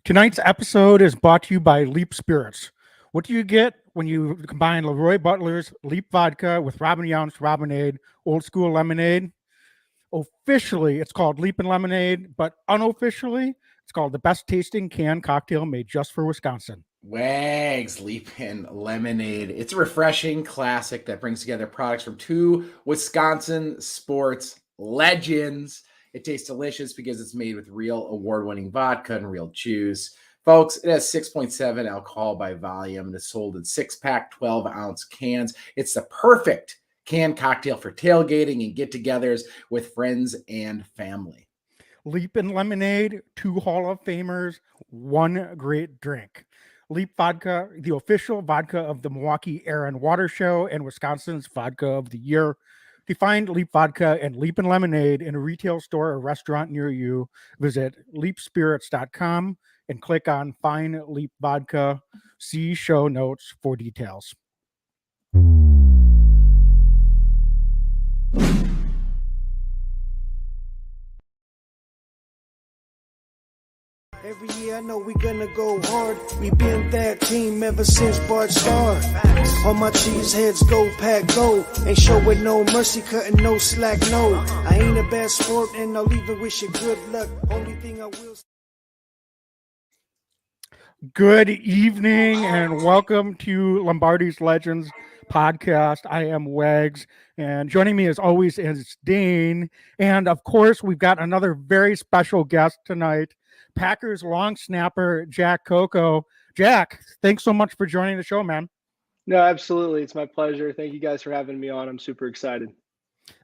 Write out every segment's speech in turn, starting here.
Tonight's episode is brought to you by Leap Spirits. What do you get when you combine Leroy Butler's Leap Vodka with Robin Yount's Robinade Old School Lemonade? Officially, it's called Leap and Lemonade, but unofficially, it's called the best tasting canned cocktail made just for Wisconsin. Wags Leapin' Lemonade. It's a refreshing classic that brings together products from two Wisconsin sports legends. It tastes delicious because it's made with real award-winning vodka and real juice. Folks, it has 6.7 alcohol by volume and is sold in 6-pack, 12-ounce cans. It's the perfect canned cocktail for tailgating and get-togethers with friends and family. Leap and Lemonade, 2 Hall of Famers, 1 great drink. Leap Vodka, the official vodka of the Milwaukee Air and Water Show and Wisconsin's Vodka of the Year. To find Leap Vodka and Leap and Lemonade in a retail store or restaurant near you, visit leapspirits.com and click on Find Leap Vodka. See show notes for details. Every year I know we gonna go hard. We been that team ever since Bart started. All my cheese heads go pack go. Ain't showing no mercy, cutting no slack, no. I ain't a bad sport and I'll even wish you good luck. Only thing I will. Good evening and welcome to Lombardi's Legends podcast. I am Wags, and joining me as always is Dane. And of course, we've got another very special guest tonight, Packers long snapper Jack Coco. Jack, thanks so much for joining the show, man. No, absolutely. It's my pleasure. Thank you guys for having me on. I'm super excited.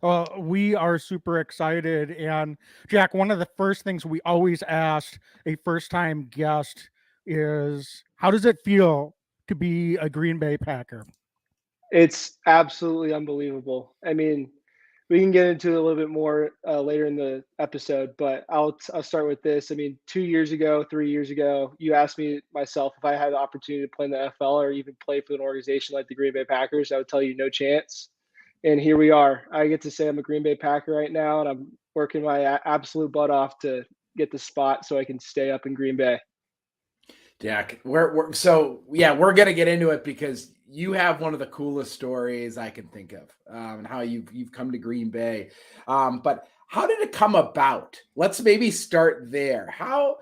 Well, we are super excited. And Jack, one of the first things we always ask a first time guest is how does it feel to be a Green Bay Packer? It's absolutely unbelievable. I mean, we can get into it a little bit more later in the episode, but I'll start with this. I mean, 2 years ago, 3 years ago, you asked me myself if I had the opportunity to play in the NFL or even play for an organization like the Green Bay Packers. I would tell you no chance. And here we are. I get to say I'm a Green Bay Packer right now, and I'm working my absolute butt off to get the spot so I can stay up in Green Bay. Jack, we're gonna get into it because you have one of the coolest stories I can think of, and how you've come to Green Bay. But how did it come about? Let's maybe start there. How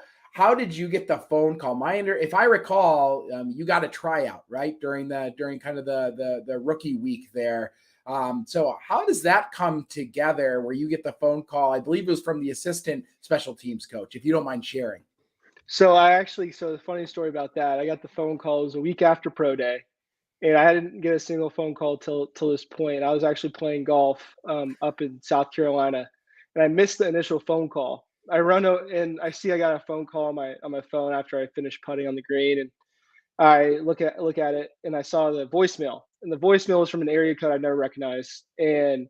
did you get the phone call? If I recall, you got a tryout right during kind of the rookie week there. So how does that come together where you get the phone call? I believe it was from the assistant special teams coach, if you don't mind sharing. So the funny story about that, I got the phone calls a week after pro day, and I didn't get a single phone call till this point. I was actually playing golf up in South Carolina, and I missed the initial phone call. I run out and I see I got a phone call on my phone after I finished putting on the green, and I look at it, and I saw the voicemail, and the voicemail was from an area code I never recognized, and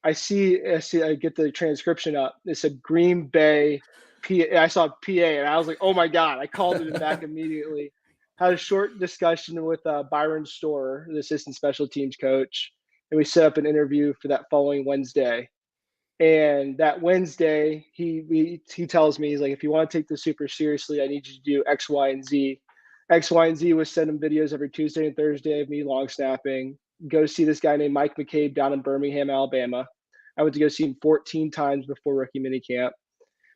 I get the transcription up. It said Green Bay. I saw PA, and I was like, "Oh my god!" I called it back immediately. Had a short discussion with Byron Storer, the assistant special teams coach, and we set up an interview for that following Wednesday. And that Wednesday, he tells me, he's like, "If you want to take this super seriously, I need you to do X, Y, and Z." X, Y, and Z was sending videos every Tuesday and Thursday of me long snapping. Go see this guy named Mike McCabe down in Birmingham, Alabama. I went to go see him 14 times before rookie minicamp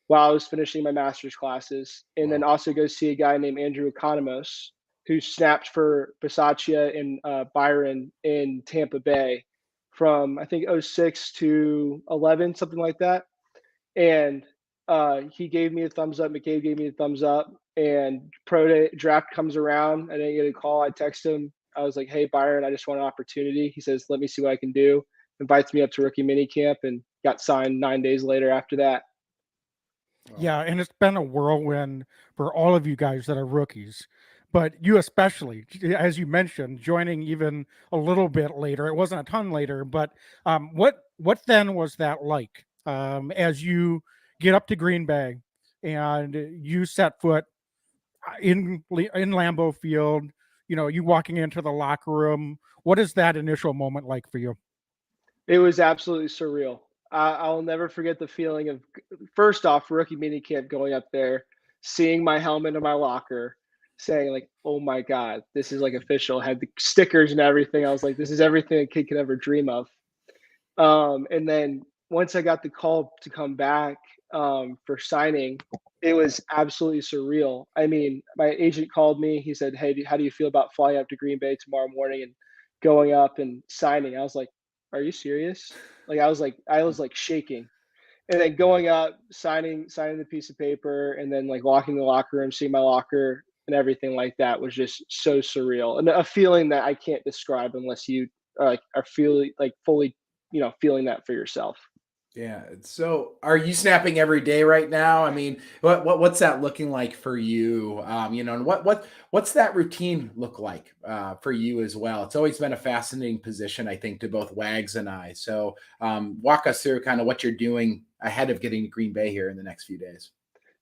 while I was finishing my master's classes, and then also go see a guy named Andrew Economos who snapped for Bisaccia and Byron in Tampa Bay from I think '06 to 11, something like that. And he gave me a thumbs up. McCabe gave me a thumbs up. And pro day draft comes around. I didn't get a call. I text him. I was like, "Hey Byron, I just want an opportunity." He says, "Let me see what I can do." Invites me up to rookie minicamp and got signed 9 days later after that. Yeah, and it's been a whirlwind for all of you guys that are rookies, but you especially, as you mentioned, joining even a little bit later. It wasn't a ton later, but what then was that like as you get up to Green Bay and you set foot in Lambeau Field? You know, you walking into the locker room. What is that initial moment like for you? It was absolutely surreal. I'll never forget the feeling of, first off, rookie minicamp going up there. seeing my helmet in my locker, saying like, "Oh my God, this is like official." Had the stickers and everything. I was like, "This is everything a kid could ever dream of." And then once I got the call to come back for signing, it was absolutely surreal. I mean, my agent called me. He said, "Hey, how do you feel about flying up to Green Bay tomorrow morning and going up and signing?" I was like, "Are you serious?" Like I was like shaking. And then going up, signing the piece of paper, and then like walking the locker room, seeing my locker and everything like that was just so surreal, and a feeling that I can't describe unless you are feeling like fully, feeling that for yourself. Yeah. So are you snapping every day right now? I mean, what's that looking like for you? And what's that routine look like for you as well? It's always been a fascinating position, I think, to both Wags and I. So walk us through kind of what you're doing ahead of getting to Green Bay here in the next few days.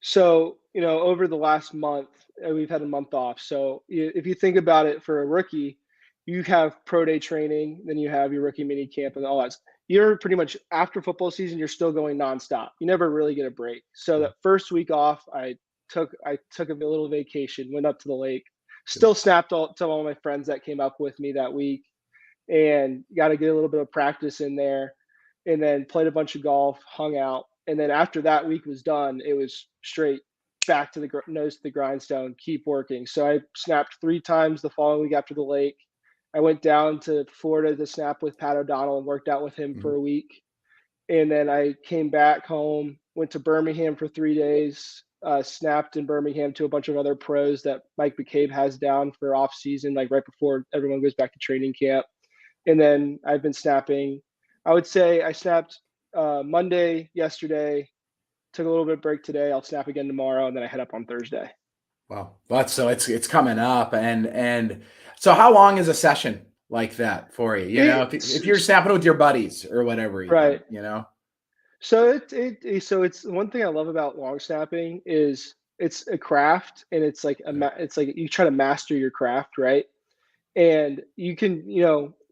So, over the last month, we've had a month off. So, if you think about it for a rookie, you have pro day training, then you have your rookie mini camp and all that. You're pretty much after football season, you're still going nonstop. You never really get a break. So that first week off, I took a little vacation, went up to the lake, still snapped to all my friends that came up with me that week, and got to get a little bit of practice in there, and then played a bunch of golf, hung out, and then after that week was done, it was straight back to the nose to the grindstone, keep working. So I snapped 3 times the following week after the lake. I went down to Florida to snap with Pat O'Donnell and worked out with him Mhm. for a week, and then I came back home, went to Birmingham for 3 days, snapped in Birmingham to a bunch of other pros that Mike McCabe has down for off season, like right before everyone goes back to training camp. And then I've been snapping. I would say I snapped Monday yesterday, took a little bit of break today. I'll snap again tomorrow, and then I head up on Thursday. Well, but so it's coming up, and so how long is a session like that for you? If you're It's snapping with your buddies or whatever, right. you know. So so it's one thing I love about long snapping is it's a craft, and it's like Yeah. it's like you try to master your craft, right? And you can,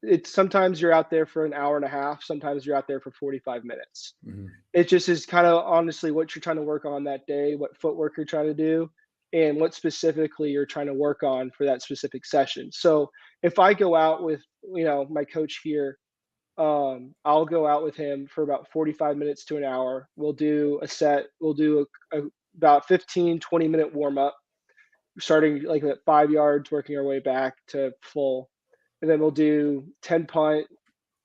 it's sometimes you're out there for an hour and a half, sometimes you're out there for 45 minutes. Mhm. It just is kind of honestly what you're trying to work on that day, what footwork you're trying to do, and what specifically you're trying to work on for that specific session. So if I go out with, my coach here, I'll go out with him for about 45 minutes to an hour. We'll do a set, we'll do about 15, 20-minute warm up, starting like at 5 yards, working our way back to full. And then we'll do 10 punt,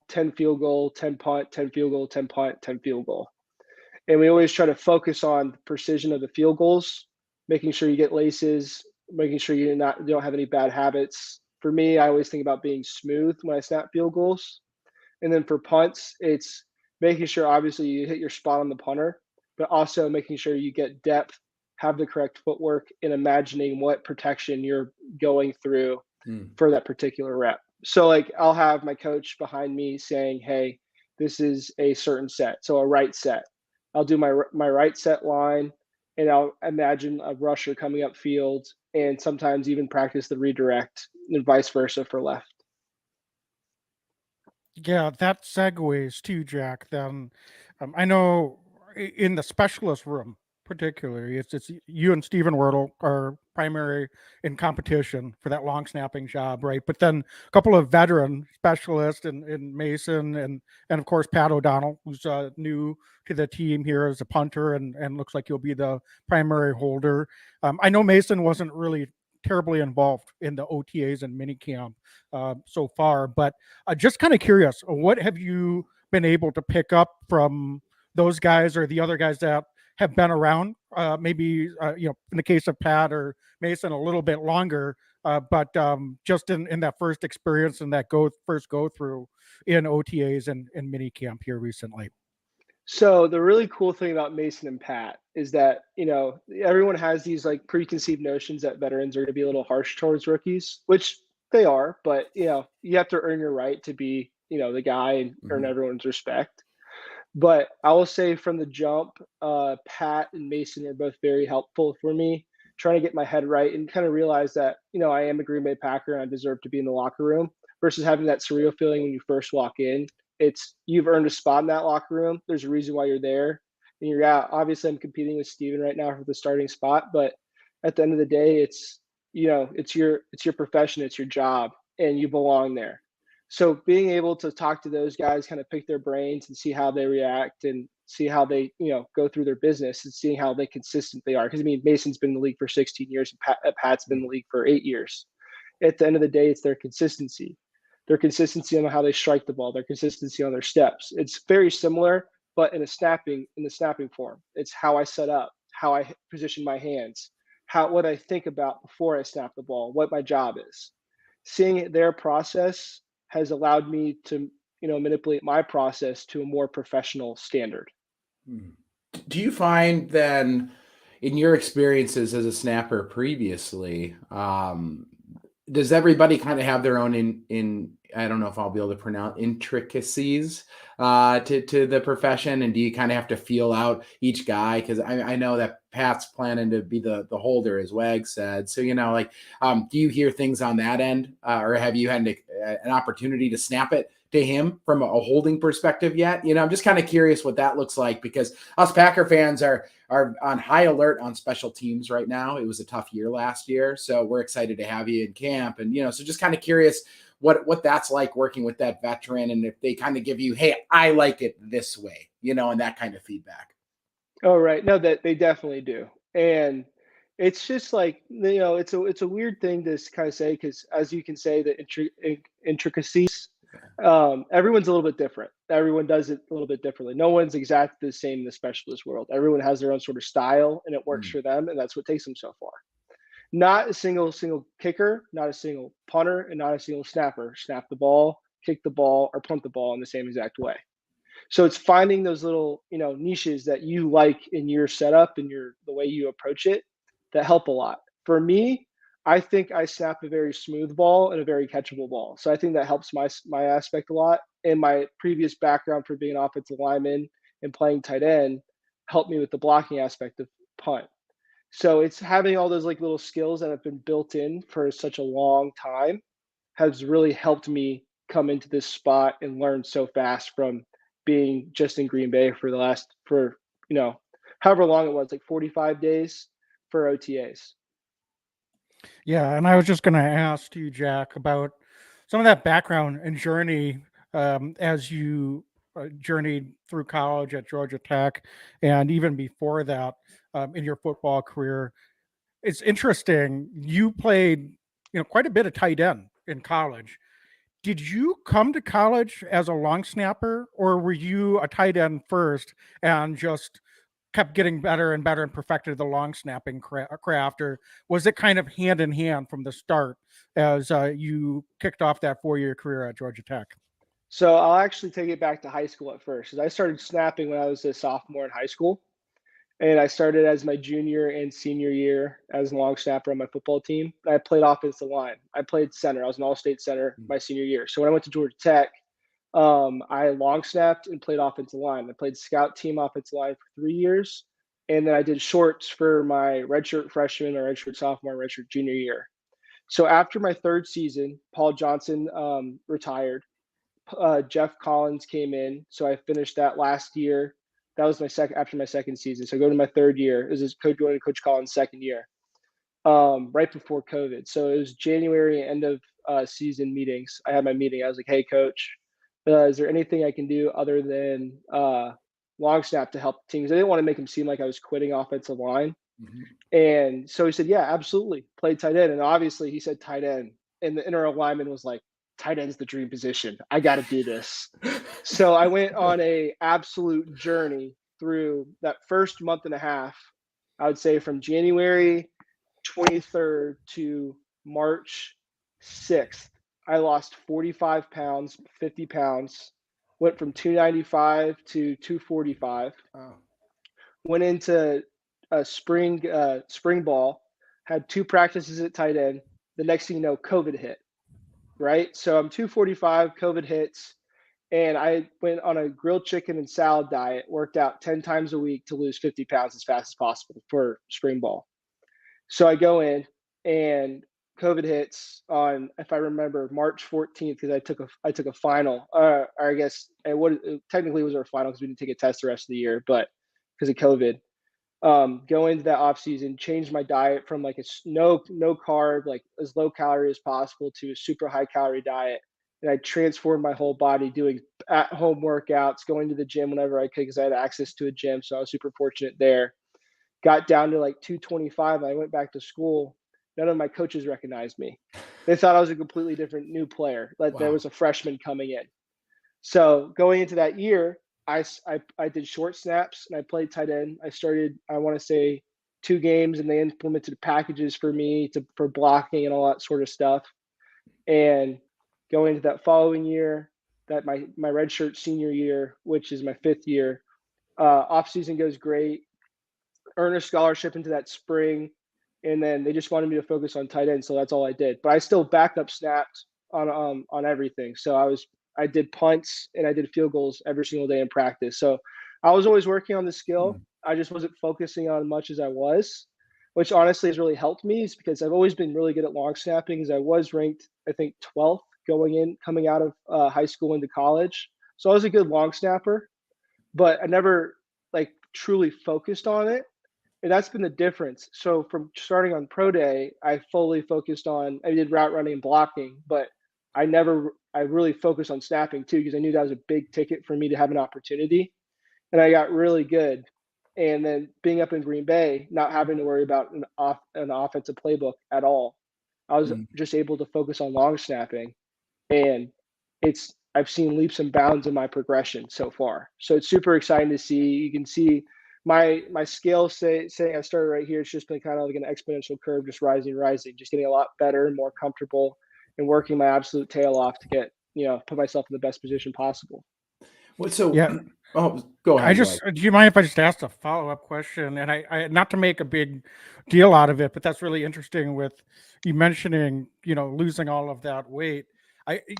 10 field goal, 10 punt, 10 field goal, 10 punt, 10 field goal. And we always try to focus on the precision of the field goals, making sure you get laces, making sure you don't have any bad habits. For me, I always think about being smooth when I snap field goals. And then for punts, it's making sure obviously you hit your spot on the punter, but also making sure you get depth, have the correct footwork, and imagining what protection you're going through Mm. for that particular rep. So like I'll have my coach behind me saying, "Hey, this is a certain set." So a right set. I'll do my right set line, and I'll imagine a rusher coming up field, and sometimes even practice the redirect and vice versa for left. Yeah, that segues too, Jack. Then I know in the specialist room, particularly, it's you and Stephen Wordle are primary in competition for that long snapping job, right? But then a couple of veteran specialists in Mason and of course Pat O'Donnell, who's new to the team here as a punter and looks like you'll be the primary holder. I know Mason wasn't really terribly involved in the OTAs and minicamp so far, but just kind of curious, what have you been able to pick up from those guys or the other guys that have been around? Maybe in the case of Pat or Mason, a little bit longer, but just in that first experience and that first go through in OTAs and mini camp here recently. So the really cool thing about Mason and Pat is that, everyone has these like preconceived notions that veterans are going to be a little harsh towards rookies, which they are, but you have to earn your right to be, the guy and earn Mhm. everyone's respect. But I will say from the jump, Pat and Mason were both very helpful for me, trying to get my head right and kind of realize that, I am a Green Bay Packer and I deserve to be in the locker room versus having that surreal feeling when you first walk in. It's you've earned a spot in that locker room. There's a reason why you're there. and you're out. Obviously, I'm competing with Steven right now for the starting spot, but at the end of the day, it's it's your profession, it's your job, and you belong there. So being able to talk to those guys, kind of pick their brains and see how they react and see how they go through their business and seeing how they consistent they are. Because I mean, Mason's been in the league for 16 years and Pat's been in the league for 8 years. At the end of the day, it's their consistency on how they strike the ball, their consistency on their steps. It's very similar, but in the snapping form. It's how I set up, how I position my hands, what I think about before I snap the ball, what my job is. Seeing their process has allowed me to manipulate my process to a more professional standard. Do you find then, in your experiences as a snapper previously, does everybody kind of have their own in I don't know if I'll be able to pronounce intricacies to the profession, and do you kind of have to feel out each guy? Because I know that Pat's planning to be the holder, as Wag said. So do you hear things on that end, or have you had an opportunity to snap it to him from a holding perspective yet? I'm just kind of curious what that looks like, because us Packer fans are on high alert on special teams right now. It was a tough year last year, so we're excited to have you in camp. And, so just kind of curious what that's like working with that veteran, and if they kind of give you, hey, I like it this way, and that kind of feedback. Oh, right. No, that they definitely do. And it's just like, it's a weird thing to kind of say, because as you can say, the intricacies, everyone's a little bit different. Everyone does it a little bit differently. No one's exactly the same in the specialist world. Everyone has their own sort of style, and it works for them, and that's what takes them so far. Not a single kicker, not a single punter, and not a single snapper snap the ball, kick the ball, or punt the ball in the same exact way. So it's finding those little niches that you like in your setup and the way you approach it that help a lot. For me, I think I snap a very smooth ball and a very catchable ball. So I think that helps my aspect a lot. And my previous background for being an offensive lineman and playing tight end helped me with the blocking aspect of punt. So it's having all those like little skills that have been built in for such a long time has really helped me come into this spot and learn so fast from being just in Green Bay for however long it was, like 45 days for OTAs. Yeah, and I was just going to ask you, Jack, about some of that background and journey as you journeyed through college at Georgia Tech, and even before that in your football career. It's interesting. You played, quite a bit of tight end in college. Did you come to college as a long snapper, or were you a tight end first and just kept getting better and better and perfected the long snapping craft, or was it kind of hand in hand from the start as you kicked off that 4-year career at Georgia Tech? So I'll actually take it back to high school at first, because I started snapping when I was a sophomore in high school. And I started as my junior and senior year as a long snapper on my football team. I played offensive line. I played center. I was an all-state center my senior year. So when I went to Georgia Tech, I long snapped and played offensive line. I played scout team offensive line for 3 years. And then I did shorts for my redshirt freshman, my redshirt sophomore, redshirt junior year. So after my third season, Paul Johnson retired. Jeff Collins came in. So I finished that last year. That was after my second season. So I go to my third year. This is going to Coach Collins' second year, right before COVID. So it was January, end of season meetings. I had my meeting. I was like, hey, Coach, is there anything I can do other than long snap to help teams? I didn't want to make him seem like I was quitting offensive line. Mm-hmm. And so he said, yeah, absolutely. Play tight end. And obviously he said tight end. And the inner lineman was like, tight end's the dream position. I got to do this. So I went on a absolute journey through that first month and a half. I would say from January 23rd to March 6th, I lost 45 pounds, 50 pounds, went from 295 to 245. Oh. Went into a spring ball, had 2 practices at tight end. The next thing you know, COVID hit. Right? So I'm 245, COVID hits, and I went on a grilled chicken and salad diet, worked out 10 times a week to lose 50 pounds as fast as possible for spring ball. So I go in, and COVID hits on, if I remember, March 14th, because I took a final, or I guess it technically was our final because we didn't take a test the rest of the year, but because of COVID. Go into that off season, change my diet from like no carb, like as low calorie as possible, to a super high calorie diet. And I transformed my whole body doing at home workouts, going to the gym whenever I could because I had access to a gym. So I was super fortunate there. Got down to like 225. I went back to school. None of my coaches recognized me. They thought I was a completely different new player. Like there was a freshman coming in. So going into that year, I did short snaps and I played tight end. I started, I want to say 2 games, and they implemented packages for me for blocking and all that sort of stuff. And going into that following year, that my redshirt senior year, which is my 5th year, off season goes great. Earn a scholarship into that spring, and then they just wanted me to focus on tight end, so that's all I did. But I still backup snapped on everything. So I did punts and I did field goals every single day in practice. So I was always working on the skill. I just wasn't focusing on much as I was, which honestly has really helped me, is because I've always been really good at long snapping, because I was ranked, I think, 12th coming out of high school into college. So I was a good long snapper, but I never like truly focused on it. And that's been the difference. So from starting on pro day, I fully focused on, I did route running and blocking, but I really focused on snapping too, because I knew that was a big ticket for me to have an opportunity. And I got really good. And then being up in Green Bay, not having to worry about an offensive playbook at all, I was just able to focus on long snapping. And I've seen leaps and bounds in my progression so far. So it's super exciting to see. You can see my scale saying I started right here. It's just been kind of like an exponential curve, just rising, just getting a lot better and more comfortable, and working my absolute tail off to get, put myself in the best position possible. Yeah. Oh, go ahead. Do you mind if I just asked a follow-up question? And I not to make a big deal out of it, but that's really interesting with you mentioning, losing all of that weight.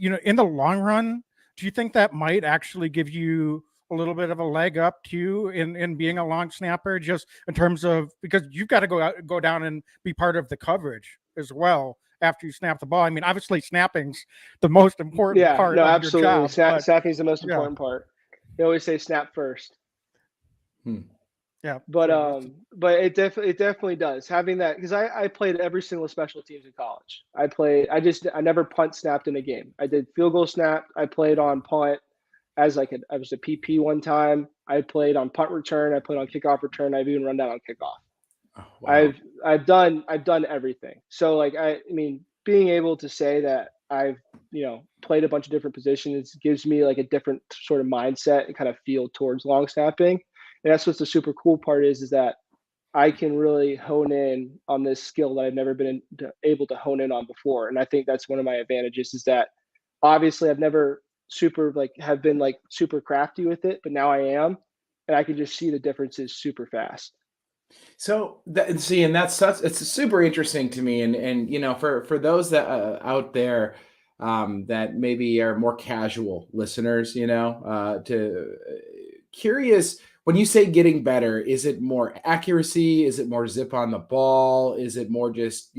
In the long run, do you think that might actually give you a little bit of a leg up too in being a long snapper, just in terms of, because you've got to go down and be part of the coverage as well after you snap the ball? I mean, obviously snapping's the most important part of absolutely. your job. Snapping is the most important part. They always say snap first. Yeah, but it definitely does, having that, because I played every single special teams in college. I never punt snapped in a game. I did field goal snap. I played on punt as I was a PP one time. I played on punt return. I played on kickoff return. I've even run down on kickoff. Oh, wow. I've done everything. So like I mean, being able to say that I've played a bunch of different positions gives me like a different sort of mindset and kind of feel towards long snapping. And that's what's the super cool part is that I can really hone in on this skill that I've never been able to hone in on before. And I think that's one of my advantages, is that obviously I've never have been super crafty with it, but now I am, and I can just see the differences super fast. So it's super interesting to me. And for those that out there that maybe are more casual listeners, curious, when you say getting better, is it more accuracy? Is it more zip on the ball? Is it more just,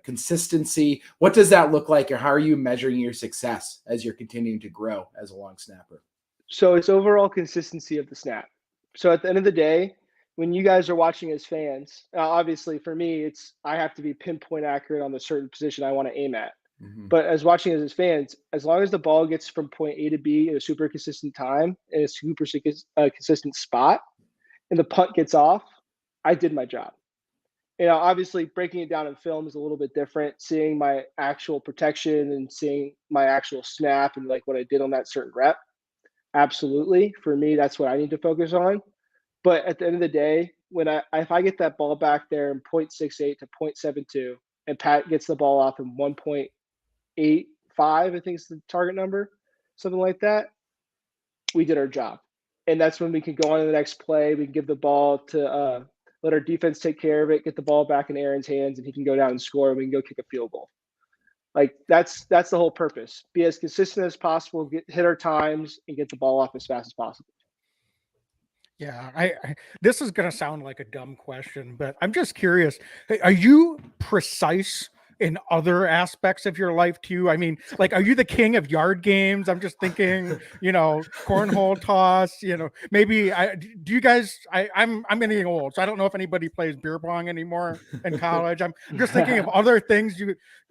consistency? What does that look like? Or how are you measuring your success as you're continuing to grow as a long snapper? So it's overall consistency of the snap. So at the end of the day, when you guys are watching as fans, obviously for me, I have to be pinpoint accurate on the certain position I want to aim at. Mm-hmm. But as watching as fans, as long as the ball gets from point A to B in a super consistent time, in a super consistent spot, and the punt gets off, I did my job. Obviously breaking it down in film is a little bit different, seeing my actual protection and seeing my actual snap and like what I did on that certain rep. Absolutely. For me, that's what I need to focus on. But at the end of the day, if I get that ball back there in 0.68 to 0.72, and Pat gets the ball off in 1.85, I think is the target number, something like that, we did our job. And that's when we can go on to the next play. We can give the ball to let our defense take care of it, get the ball back in Aaron's hands, and he can go down and score, and we can go kick a field goal. Like that's the whole purpose. Be as consistent as possible, hit our times, and get the ball off as fast as possible. Yeah, this is going to sound like a dumb question, but I'm just curious. Are you precise in other aspects of your life too? I mean, like, are you the king of yard games? I'm just thinking, cornhole toss, maybe do you guys, I'm getting old, so I don't know if anybody plays beer pong anymore in college. I'm just thinking of other things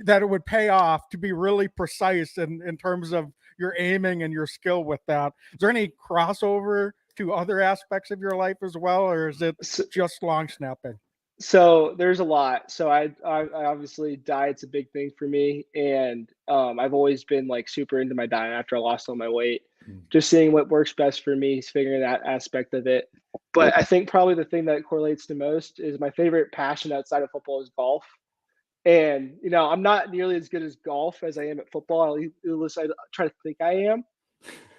that it would pay off to be really precise in terms of your aiming and your skill with that. Is there any crossover to other aspects of your life as well, or is it just long snapping? So there's a lot. So I obviously diet's a big thing for me, and I've always been like super into my diet after I lost all my weight. Just seeing what works best for me, figuring that aspect of it. But I think probably the thing that correlates the most is my favorite passion outside of football is golf. And I'm not nearly as good as golf as I am at football. At least I try to think I am.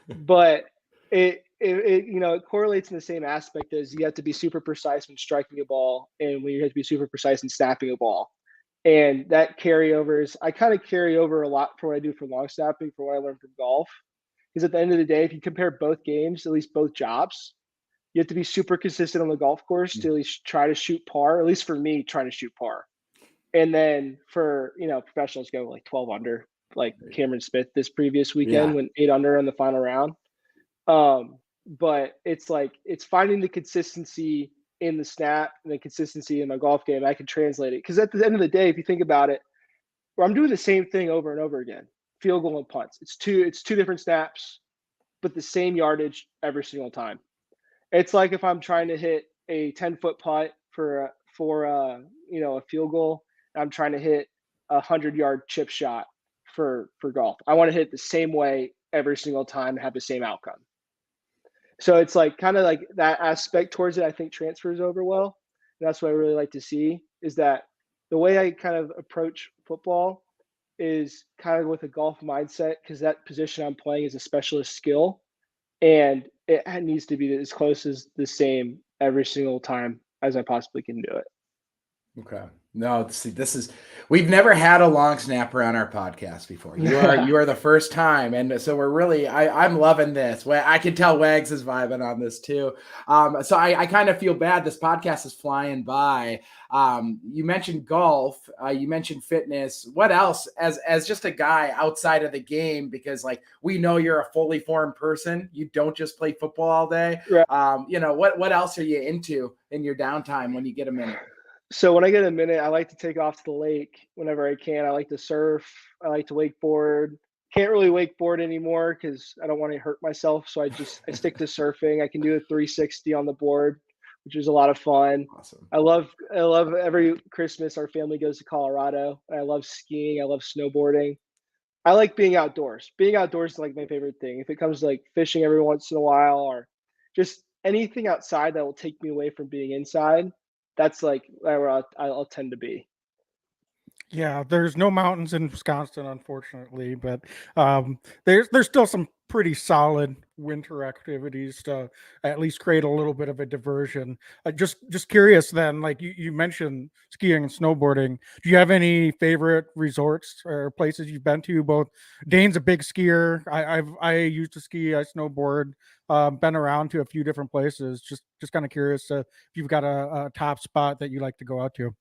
But it correlates in the same aspect as you have to be super precise when striking a ball, and when you have to be super precise in snapping a ball. And that carryovers, I kind of carry over a lot for what I do for long snapping, for what I learned from golf. Because at the end of the day, if you compare both games, at least both jobs, you have to be super consistent on the golf course to at least try to shoot par. At least for me, trying to shoot par. And then for professionals go like 12 under, like Cameron Smith this previous weekend went 8 under in the final round. But it's finding the consistency in the snap and the consistency in my golf game. I can translate it, because at the end of the day, if you think about it, where I'm doing the same thing over and over again, field goal and punts. It's two different snaps, but the same yardage every single time. It's like if I'm trying to hit a 10-foot putt for a field goal, I'm trying to hit a 100-yard chip shot for golf. I want to hit the same way every single time and have the same outcome. So it's like kind of like that aspect towards it, I think transfers over well. And that's what I really like to see, is that the way I kind of approach football is kind of with a golf mindset, because that position I'm playing is a specialist skill, and it needs to be as close as the same every single time as I possibly can do it. Okay. No, see, we've never had a long snapper on our podcast before. You are the first time. And so we're really, I'm loving this. I can tell Wags is vibing on this too. So I kind of feel bad. This podcast is flying by. You mentioned golf, you mentioned fitness. What else as just a guy outside of the game? Because we know you're a fully formed person. You don't just play football all day. Right. What else are you into in your downtime when you get a minute? So when I get a minute, I like to take off to the lake whenever I can. I like to surf. I like to wakeboard. Can't really wakeboard anymore because I don't want to hurt myself. So I stick to surfing. I can do a 360 on the board, which is a lot of fun. Awesome. I love every Christmas our family goes to Colorado. I love skiing. I love snowboarding. I like being outdoors. Being outdoors is like my favorite thing. If it comes to fishing every once in a while, or just anything outside that will take me away from being inside, that's where I'll tend to be. Yeah, there's no mountains in Wisconsin, unfortunately, but there's still some pretty solid winter activities to at least create a little bit of a diversion. Just curious then, like you mentioned skiing and snowboarding. Do you have any favorite resorts or places you've been to? Both Dane's a big skier. I used to ski, I snowboard, been around to a few different places. Just kind of curious if you've got a top spot that you like to go out to.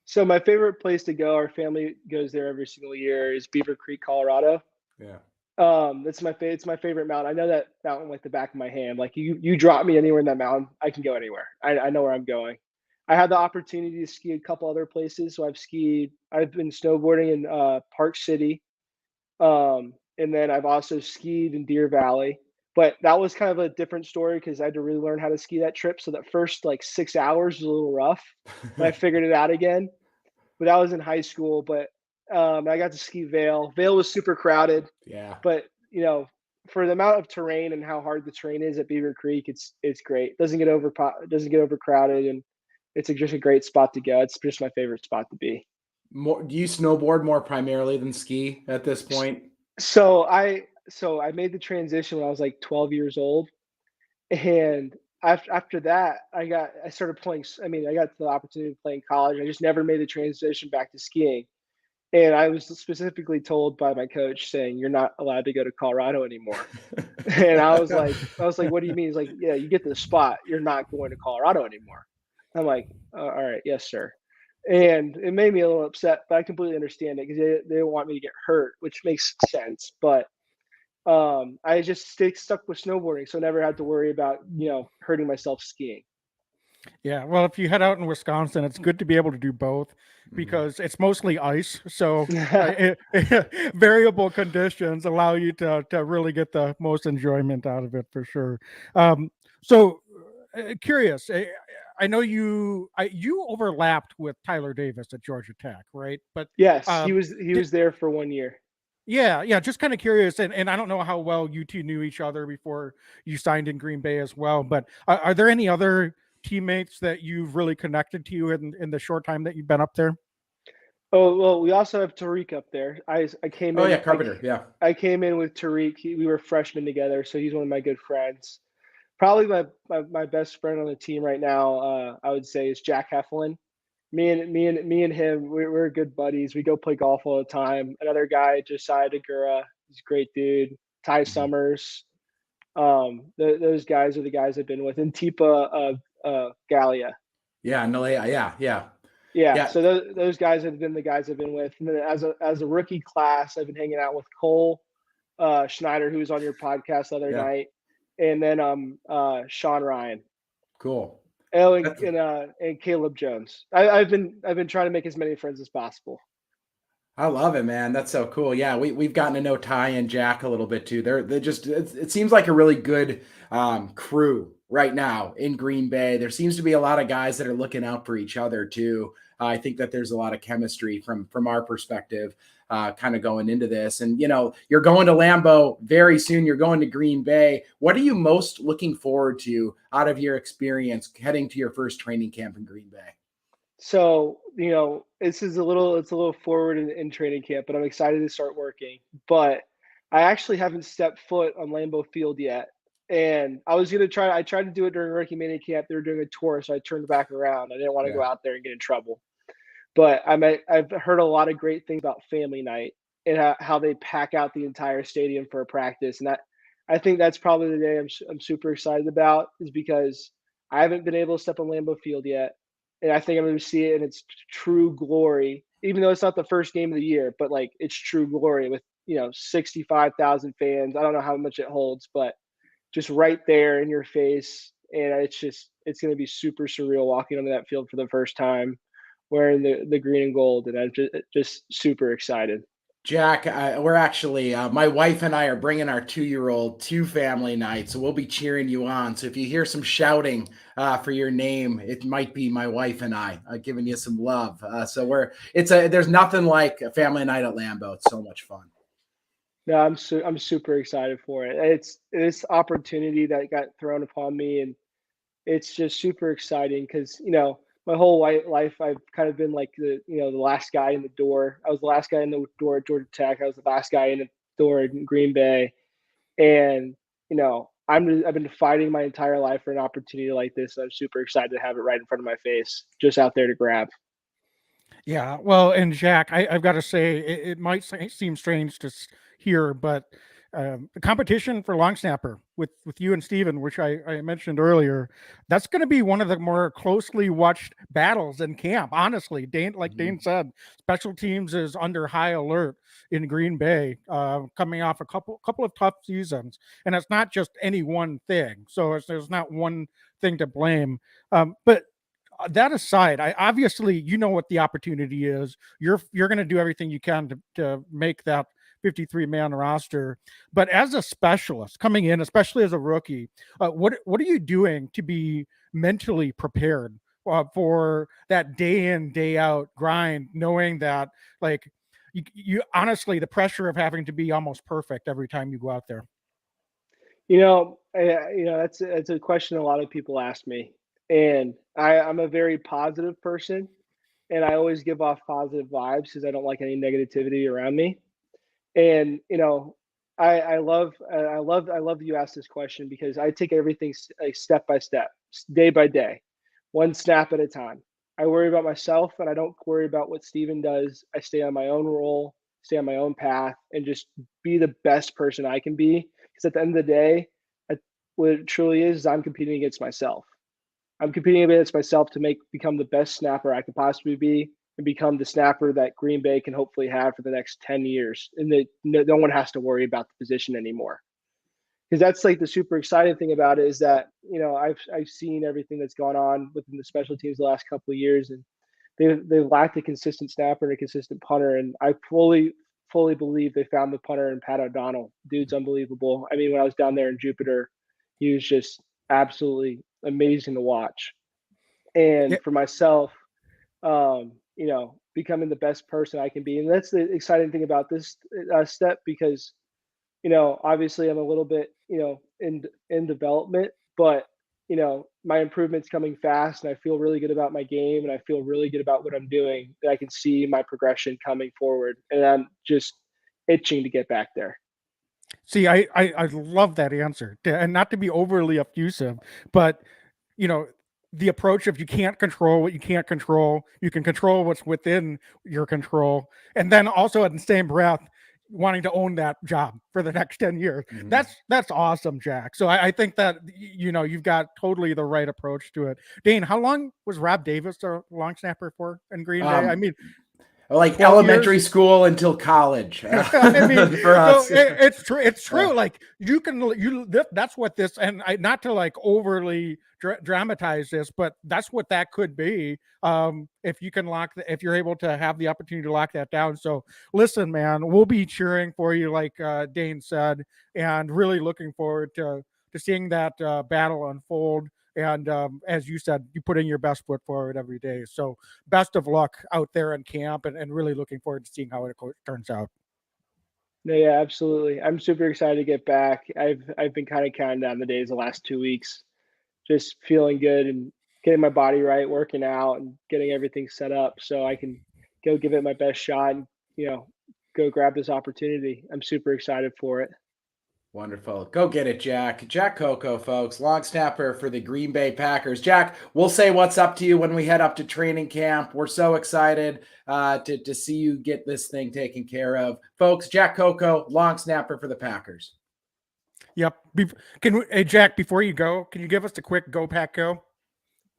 So my favorite place to go, our family goes there every single year, is Beaver Creek, Colorado. Yeah. It's my favorite mountain. I know that mountain like the back of my hand. Like you drop me anywhere in that mountain, I can go anywhere. I know where I'm going. I had the opportunity to ski a couple other places. So I've been snowboarding in Park City. And then I've also skied in Deer Valley. But that was kind of a different story because I had to really learn how to ski that trip. So that first 6 hours was a little rough, but I figured it out again. But that was in high school. But I got to ski Vail. Vail was super crowded. Yeah. But for the amount of terrain and how hard the terrain is at Beaver Creek, it's great. It doesn't get overcrowded, and it's just a great spot to go. It's just my favorite spot to be. Do you snowboard more primarily than ski at this point? So I made the transition when I was 12 years old, and after that, I started playing. I mean, I got the opportunity to play in college. I just never made the transition back to skiing. And I was specifically told by my coach saying, "You're not allowed to go to Colorado anymore." And I was like, "What do you mean?" He's like, "Yeah, you get the spot. You're not going to Colorado anymore." I'm like, "All right, yes, sir." And it made me a little upset, but I completely understand it because they don't want me to get hurt, which makes sense. But I just stuck with snowboarding, so I never had to worry about hurting myself skiing. Yeah, well, if you head out in Wisconsin, it's good to be able to do both because it's mostly ice. So variable conditions allow you to really get the most enjoyment out of it for sure. So curious, I know you overlapped with Tyler Davis at Georgia Tech, right? But Yes, he um, was there for 1 year. yeah, just kind of curious, and I don't know how well you two knew each other before you signed in Green Bay as well, but are there any other teammates that you've really connected to in the short time that you've been up there? Oh well, we also have Tariq up there. I came Oh yeah, in Carpenter. Yeah. I came in with Tariq. We were freshmen together, so he's one of my good friends. Probably my best friend on the team right now, I would say, is Jack Heflin. Me and him, we're good buddies. We go play golf all the time. Another guy, Josiah Degura, he's a great dude. Ty Mhm. Summers. Those guys are the guys I've been with. And Tipa Gallia. Yeah. No. Yeah. Yeah, Yeah. so those guys have been the guys I've been with. And then as a rookie class, I've been hanging out with Cole Schneider, who was on your podcast the other Yeah. night, and then Sean Ryan. Cool. Oh, That's, and Caleb Jones. I've been trying to make as many friends as possible. I love it, man. That's so cool. Yeah, we've gotten to know Ty and Jack a little bit too. They're just it seems like a really good crew right now in Green Bay. There seems to be a lot of guys that are looking out for each other too. I think that there's a lot of chemistry from our perspective, kind of going into this. And you're going to Lambeau very soon. You're going to Green Bay. What are you most looking forward to out of your experience heading to your first training camp in Green Bay? So it's a little forward in training camp, but I'm excited to start working. But I actually haven't stepped foot on Lambeau Field yet, and I was gonna try. I tried to do it during rookie mini camp. They were doing a tour, so I turned back around. I didn't want to go Yeah. out there and get in trouble. But I've heard a lot of great things about family night and how they pack out the entire stadium for a practice, and I think that's probably the day I'm super excited about, is because I haven't been able to step on Lambeau Field yet, and I think I'm going to see it in its true glory. Even though it's not the first game of the year, but like it's true glory with 65,000 fans. I don't know how much it holds, but just right there in your face, and it's going to be super surreal walking onto that field for the first time wearing the green and gold, and I'm just super excited. Jack, we're actually, my wife and I are bringing our 2-year-old to family night, so we'll be cheering you on. So if you hear some shouting for your name, it might be my wife and I giving you some love. There's nothing like a family night at Lambeau. It's so much fun. No, I'm super excited for it. It's this opportunity that got thrown upon me, and it's just super exciting because my whole life I've kind of been like the last guy in the door. I was the last guy in the door at Georgia Tech. I was the last guy in the door in Green Bay, and I've been fighting my entire life for an opportunity like this. So I'm super excited to have it right in front of my face, just out there to grab. Yeah, well, and Jack, I've got to say, it might seem strange to hear, but the competition for long snapper with you and Steven, which I mentioned earlier, that's going to be one of the more closely watched battles in camp. Honestly, like Mhm. Dane said, special teams is under high alert in Green Bay, coming off a couple of tough seasons, and it's not just any one thing. So there's not one thing to blame, but that aside, I obviously what the opportunity is. You're going to do everything you can to make that 53 man roster. But as a specialist coming in, especially as a rookie, what are you doing to be mentally prepared for that day in day out grind, knowing that like you honestly the pressure of having to be almost perfect every time you go out there. That's a question a lot of people ask me, and I'm a very positive person, and I always give off positive vibes because I don't like any negativity around me. And I love you asked this question because I take everything like step by step, day by day, one snap at a time. I worry about myself, and I don't worry about what Steven does. I stay on my own role, stay on my own path, and just be the best person I can be. Because at the end of the day, what it truly is I'm competing against myself. I'm competing against myself to become the best snapper I could possibly be and become the snapper that Green Bay can hopefully have for the next 10 years. And that no one has to worry about the position anymore. Because that's like the super exciting thing about it is that, I've seen everything that's gone on within the special teams the last couple of years, and they lacked a consistent snapper and a consistent punter. And I fully believe they found the punter in Pat O'Donnell. Dude's unbelievable. I mean, when I was down there in Jupiter, he was just absolutely amazing to watch. Yeah. And for myself, becoming the best person I can be. And that's the exciting thing about this step because, obviously I'm a little bit, in development, but, my improvement's coming fast and I feel really good about my game and I feel really good about what I'm doing. I can see my progression coming forward and I'm just itching to get back there. See, I love that answer, and not to be overly effusive, but the approach of you can't control what you can't control, you can control what's within your control, and then also in the same breath wanting to own that job for the next 10 years. Mhm. That's awesome, Jack. So I think that you've got totally the right approach to it. Dane, how long was Rob Davis a long snapper for in Green Bay? I mean, like 12 elementary years? school until college. I mean, for us. so it's true. It's true. Like that's what this, and not to like overly dramatize this, but that's what that could be. If you can if you're able to have the opportunity to lock that down. So listen, man, we'll be cheering for you, like Dane said, and really looking forward to seeing that battle unfold. And as you said, you put in your best foot forward every day. So best of luck out there in camp, and really looking forward to seeing how it turns out. No, yeah, absolutely. I'm super excited to get back. I've been kind of counting down the days the last 2 weeks, just feeling good and getting my body right, working out and getting everything set up so I can go give it my best shot and, go grab this opportunity. I'm super excited for it. Wonderful. Go get it, Jack. Jack Coco, folks, long snapper for the Green Bay Packers. Jack, we'll say what's up to you when we head up to training camp. We're so excited to see you get this thing taken care of. Folks, Jack Coco, long snapper for the Packers. Yep. Hey, Jack, before you go, can you give us a quick Go Pack Go?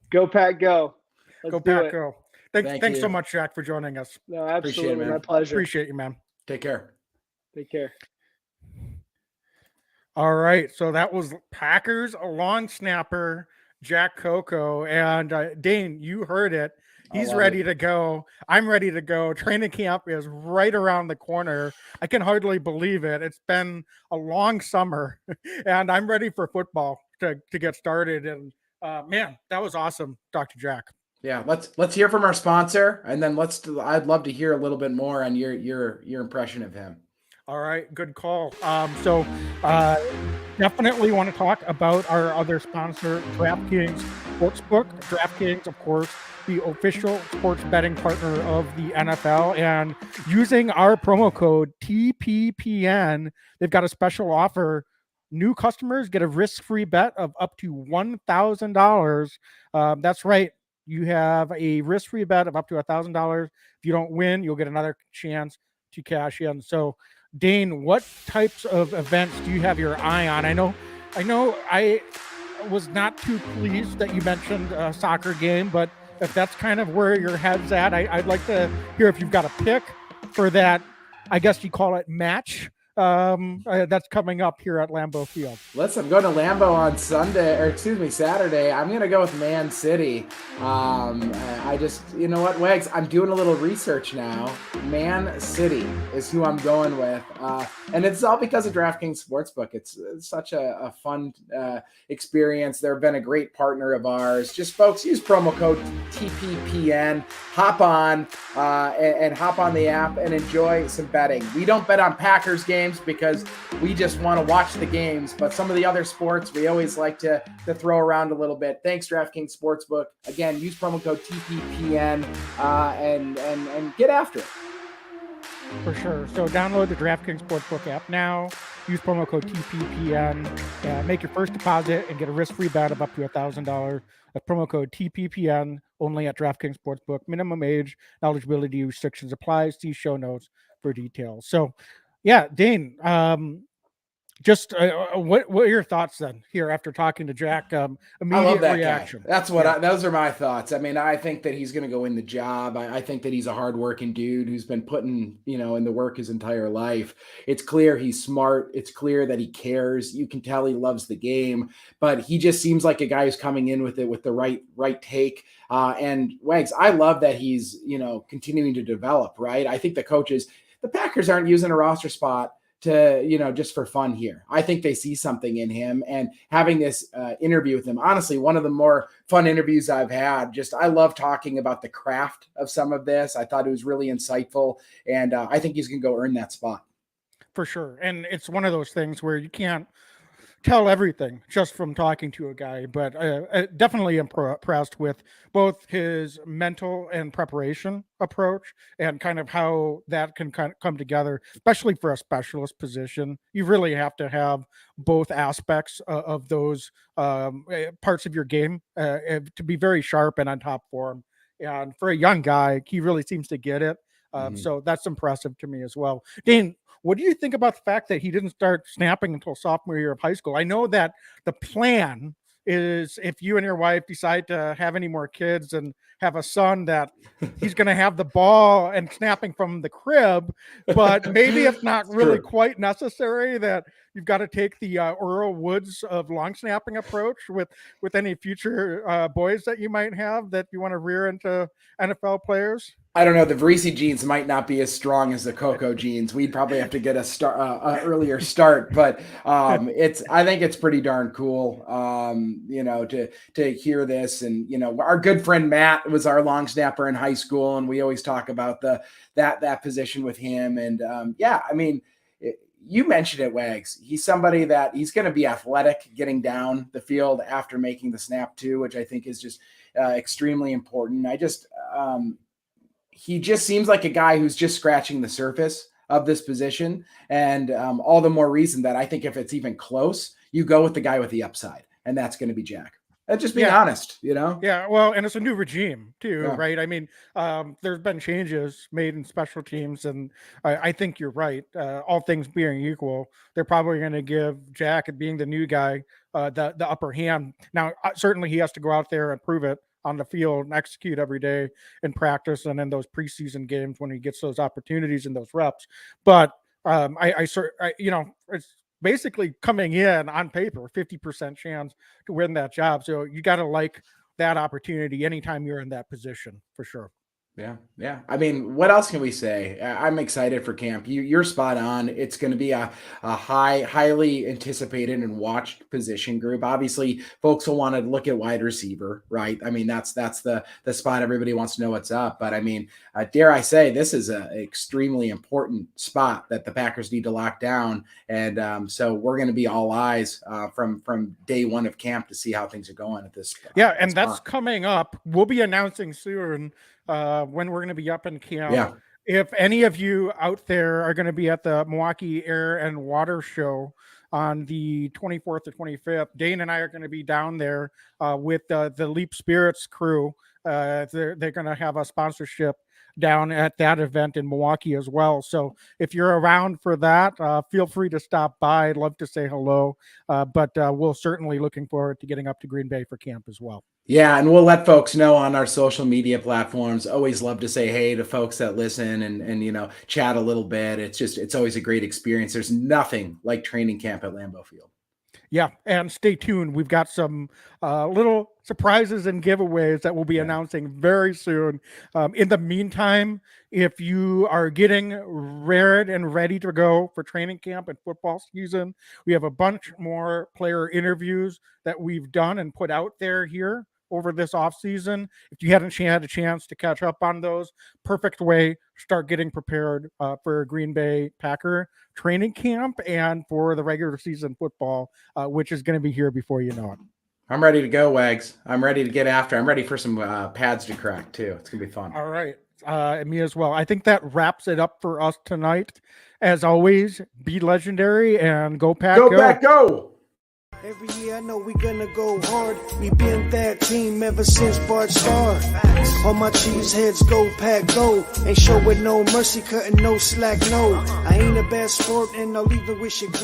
Go Pack Go. Let's Go do Pack it. Go. Thank Thanks you. so much, Jack, for joining us. No, absolutely. man. My pleasure. Appreciate you, man. Take care. Take care. All right. So that was Packers long snapper, Jack Coco. And Dane, you heard it. He's ready to go. I'm ready to go. Training camp is right around the corner. I can hardly believe it. It's been a long summer, and I'm ready for football to get started. And man, that was awesome, Dr. Jack. Yeah, let's hear from our sponsor, and then I'd love to hear a little bit more on your impression of him. All right, good call. So definitely want to talk about our other sponsor, DraftKings Sportsbook. DraftKings, of course, the official sports betting partner of the NFL. And using our promo code TPPN, they've got a special offer. New customers get a risk-free bet of up to $1,000. That's right. You have a risk-free bet of up to $1,000. If you don't win, you'll get another chance to cash in. So Dane, what types of events do you have your eye on? I know I was not too pleased that you mentioned a soccer game, but if that's kind of where your head's at, I'd like to hear if you've got a pick for that. I guess you call it match. That's coming up here at Lambeau Field. Listen, I'm going to Lambeau on Saturday. I'm going to go with Man City. I just, you know what, Wags, I'm doing a little research now. Man City is who I'm going with. And it's all because of DraftKings Sportsbook. It's such a fun experience. They've been a great partner of ours. Just, folks, use promo code TPPN. Hop on and hop on the app and enjoy some betting. We don't bet on Packers games because we just want to watch the games, but some of the other sports we always like to throw around a little bit. Thanks, DraftKings Sportsbook. Again, use promo code TPPN and get after it. For sure. So download the DraftKings Sportsbook app now. Use promo code TPPN. Make your first deposit and get a risk-free bet of up to $1,000. That's promo code TPPN only at DraftKings Sportsbook. Minimum age, eligibility restrictions apply. See show notes for details. So, yeah, Dane, Just what are your thoughts then here after talking to Jack? I Immediate love that reaction. guy. That's what Yeah. those are my thoughts. I mean, I think that he's going to go in the job. I think that he's a hardworking dude who's been putting, in the work his entire life. It's clear he's smart. It's clear that he cares. You can tell he loves the game, but he just seems like a guy who's coming in with the right take. And Wags, I love that he's, continuing to develop, right? I think the Packers aren't using a roster spot to, just for fun here. I think they see something in him, and having this interview with him, honestly, one of the more fun interviews I've had. I love talking about the craft of some of this. I thought it was really insightful, and I think he's going to go earn that spot. For sure. And it's one of those things where you can't tell everything just from talking to a guy, but definitely impressed with both his mental and preparation approach and kind of how that can kind of come together, especially for a specialist position. You really have to have both aspects of those parts of your game to be very sharp and on top form. And for a young guy, he really seems to get it. So that's impressive to me as well. Dane, what do you think about the fact that he didn't start snapping until sophomore year of high school? I know that the plan is if you and your wife decide to have any more kids and have a son, that he's going to have the ball and snapping from the crib, but maybe it's not really quite necessary, that you've got to take the Earl Woods of long snapping approach with any future boys that you might have that you want to rear into NFL players. I don't know. The Varese genes might not be as strong as the Coco genes. We'd probably have to get a earlier start, but I think it's pretty darn cool, to hear this. And, our good friend Matt was our long snapper in high school, and we always talk about that position with him. And you mentioned it, Wags. He's somebody that he's going to be athletic getting down the field after making the snap too, which I think is just extremely important. He just seems like a guy who's just scratching the surface of this position. And all the more reason that I think if it's even close, you go with the guy with the upside, and that's going to be Jack. That's just being honest, Yeah, well, and it's a new regime too, right? I mean, there's been changes made in special teams, and I think you're right. All things being equal, they're probably going to give Jack, being the new guy, the upper hand. Now, certainly he has to go out there and prove it on the field and execute every day in practice and in those preseason games when he gets those opportunities and those reps. But it's basically coming in on paper, 50% chance to win that job. So you got to like that opportunity anytime you're in that position, for sure. Yeah. I mean, what else can we say? I'm excited for camp. You're spot on. It's going to be a highly anticipated and watched position group. Obviously, folks will want to look at wide receiver, right? I mean, that's the spot everybody wants to know what's up. But I mean, dare I say, this is an extremely important spot that the Packers need to lock down. And so we're going to be all eyes from day one of camp to see how things are going at this. Yeah, and that's coming up. We'll be announcing soon when we're going to be up in camp. Yeah. If any of you out there are going to be at the Milwaukee Air and Water Show on the 24th or 25th, Dane and I are going to be down there with the Leap Spirits crew. They're going to have a sponsorship down at that event in Milwaukee as well. So if you're around for that, feel free to stop by. I'd love to say hello, but we'll certainly looking forward to getting up to Green Bay for camp as well. Yeah, and we'll let folks know on our social media platforms. Always love to say hey to folks that listen and chat a little bit. It's always a great experience. There's nothing like training camp at Lambeau Field. Yeah, and stay tuned. We've got some little surprises and giveaways that we'll be announcing very soon. In the meantime, if you are getting reared and ready to go for training camp and football season, we have a bunch more player interviews that we've done and put out there here over this offseason. If you hadn't had a chance to catch up on those, perfect way to start getting prepared for Green Bay Packer training camp and for the regular season football, which is going to be here before you know it. I'm ready to go, Wags. I'm ready to get after. I'm ready for some pads to crack too. It's going to be fun. All right. Me as well. I think that wraps it up for us tonight. As always, be legendary and go Pack. Go Pack, go! Every year I know we gonna go hard. We been that team ever since Bart started. All my cheese heads go Pack go. Ain't showing no mercy, cutting no slack, no. I ain't a bad sport and I'll even wish you good.